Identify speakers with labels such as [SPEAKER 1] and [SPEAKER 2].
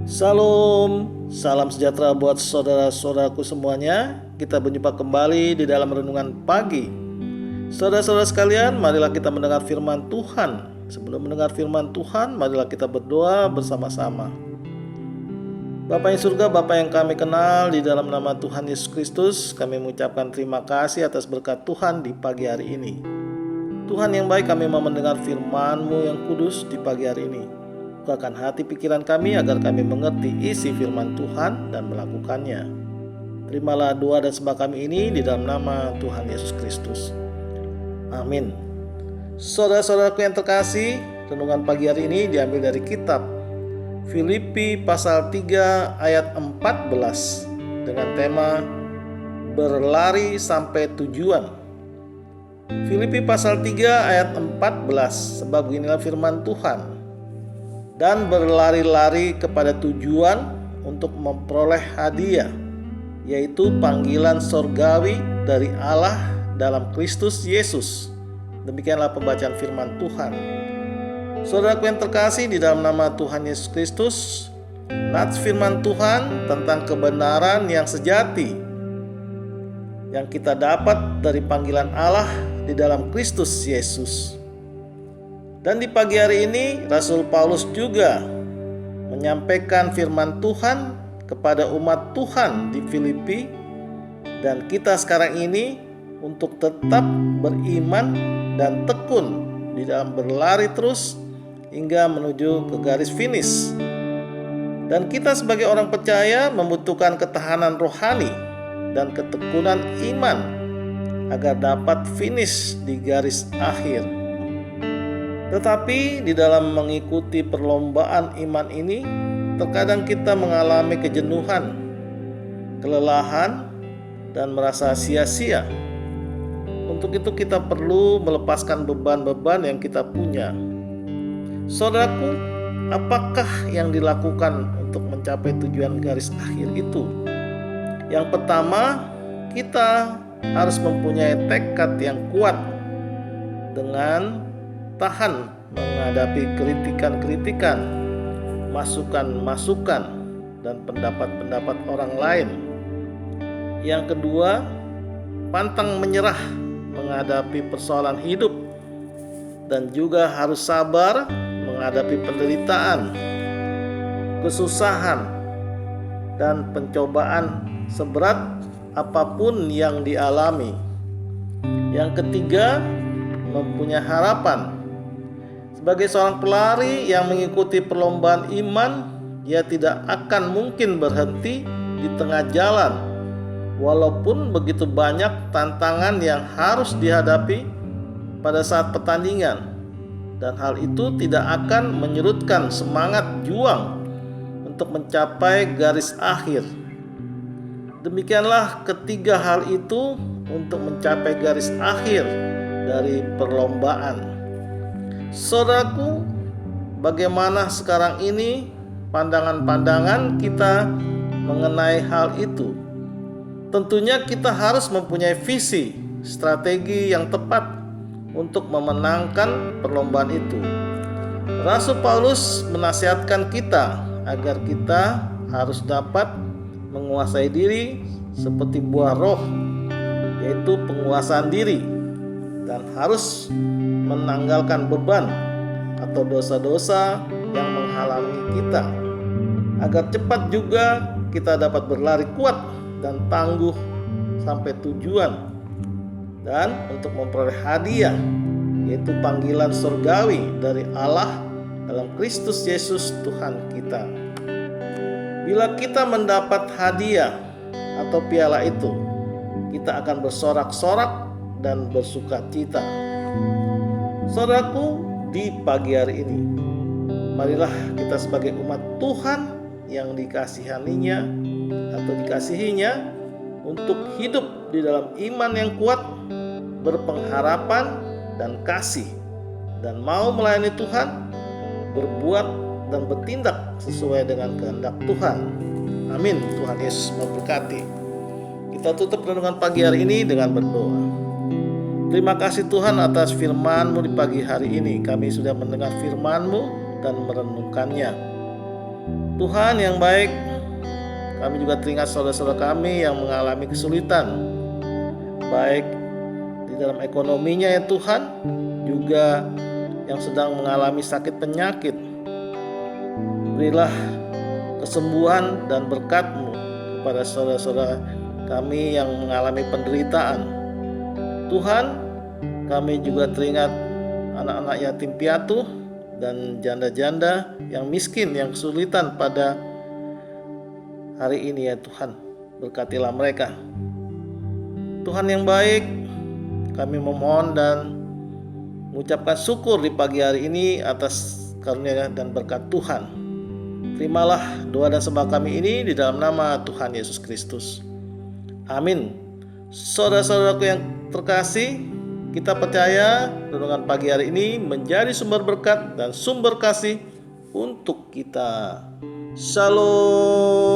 [SPEAKER 1] Salam, salam sejahtera buat saudara-saudaraku semuanya. Kita berjumpa kembali di dalam renungan pagi. Saudara-saudara sekalian, marilah kita mendengar firman Tuhan. Sebelum mendengar firman Tuhan, marilah kita berdoa bersama-sama. Bapa yang surga, Bapa yang kami kenal, di dalam nama Tuhan Yesus Kristus, kami mengucapkan terima kasih atas berkat Tuhan di pagi hari ini. Tuhan yang baik, kami mau mendengar firman-Mu yang kudus di pagi hari ini. Bukakan hati pikiran kami agar kami mengerti isi firman Tuhan dan melakukannya. Terimalah doa dan sembah kami ini di dalam nama Tuhan Yesus Kristus. Amin. Saudara-saudaraku yang terkasih, renungan pagi hari ini diambil dari kitab Filipi pasal 3 ayat 14 dengan tema berlari sampai tujuan. Filipi pasal 3 ayat 14, sebab inilah firman Tuhan. Dan berlari-lari kepada tujuan untuk memperoleh hadiah, yaitu panggilan sorgawi dari Allah dalam Kristus Yesus. Demikianlah pembacaan firman Tuhan. Saudaraku yang terkasih, di dalam nama Tuhan Yesus Kristus, nats firman Tuhan tentang kebenaran yang sejati yang kita dapat dari panggilan Allah di dalam Kristus Yesus. Dan di pagi hari ini Rasul Paulus juga menyampaikan firman Tuhan kepada umat Tuhan di Filipi, dan kita sekarang ini untuk tetap beriman dan tekun di dalam berlari terus hingga menuju ke garis finish. Dan kita sebagai orang percaya membutuhkan ketahanan rohani dan ketekunan iman agar dapat finish di garis akhir. Tetapi di dalam mengikuti perlombaan iman ini, terkadang kita mengalami kejenuhan, kelelahan, dan merasa sia-sia. Untuk itu kita perlu melepaskan beban-beban yang kita punya. Saudaraku, apakah yang dilakukan untuk mencapai tujuan garis akhir itu? Yang pertama, kita harus mempunyai tekad yang kuat dengan tahan menghadapi kritikan-kritikan, masukan-masukan, dan pendapat-pendapat orang lain. Yang kedua, pantang menyerah menghadapi persoalan hidup, dan juga harus sabar menghadapi penderitaan, kesusahan, dan pencobaan seberat apapun yang dialami. Yang ketiga, mempunyai harapan. Sebagai seorang pelari yang mengikuti perlombaan iman, dia tidak akan mungkin berhenti di tengah jalan, walaupun begitu banyak tantangan yang harus dihadapi pada saat pertandingan. Dan hal itu tidak akan menyurutkan semangat juang untuk mencapai garis akhir. Demikianlah ketiga hal itu untuk mencapai garis akhir dari perlombaan. Saudaraku, bagaimana sekarang ini pandangan-pandangan kita mengenai hal itu? Tentunya kita harus mempunyai visi, strategi yang tepat untuk memenangkan perlombaan itu. Rasul Paulus menasihatkan kita agar kita harus dapat menguasai diri seperti buah roh, yaitu penguasaan diri, dan harus menanggalkan beban atau dosa-dosa yang menghalangi kita, agar cepat juga kita dapat berlari kuat dan tangguh sampai tujuan, dan untuk memperoleh hadiah, yaitu panggilan surgawi dari Allah dalam Kristus Yesus Tuhan kita. Bila kita mendapat hadiah atau piala itu, kita akan bersorak-sorak dan bersuka cita. Saudaraku, di pagi hari ini, marilah kita sebagai umat Tuhan yang dikasihaninya atau dikasihinya untuk hidup di dalam iman yang kuat, berpengharapan dan kasih, dan mau melayani Tuhan, berbuat dan bertindak sesuai dengan kehendak Tuhan. Amin. Tuhan Yesus memberkati. Kita tutup renungan pagi hari ini dengan berdoa. Terima kasih Tuhan atas firman-Mu di pagi hari ini. Kami sudah mendengar firman-Mu dan merenungkannya. Tuhan yang baik, kami juga teringat saudara-saudara kami yang mengalami kesulitan, baik di dalam ekonominya ya Tuhan, juga yang sedang mengalami sakit penyakit. Berilah kesembuhan dan berkat-Mu kepada saudara-saudara kami yang mengalami penderitaan. Tuhan, kami juga teringat anak-anak yatim piatu dan janda-janda yang miskin, yang kesulitan pada hari ini ya Tuhan. Berkatilah mereka. Tuhan yang baik, kami memohon dan mengucapkan syukur di pagi hari ini atas karunia dan berkat Tuhan. Terimalah doa dan sembah kami ini di dalam nama Tuhan Yesus Kristus. Amin. Saudara-saudaraku yang terkasih, kita percaya renungan pagi hari ini menjadi sumber berkat dan sumber kasih untuk kita. Shalom.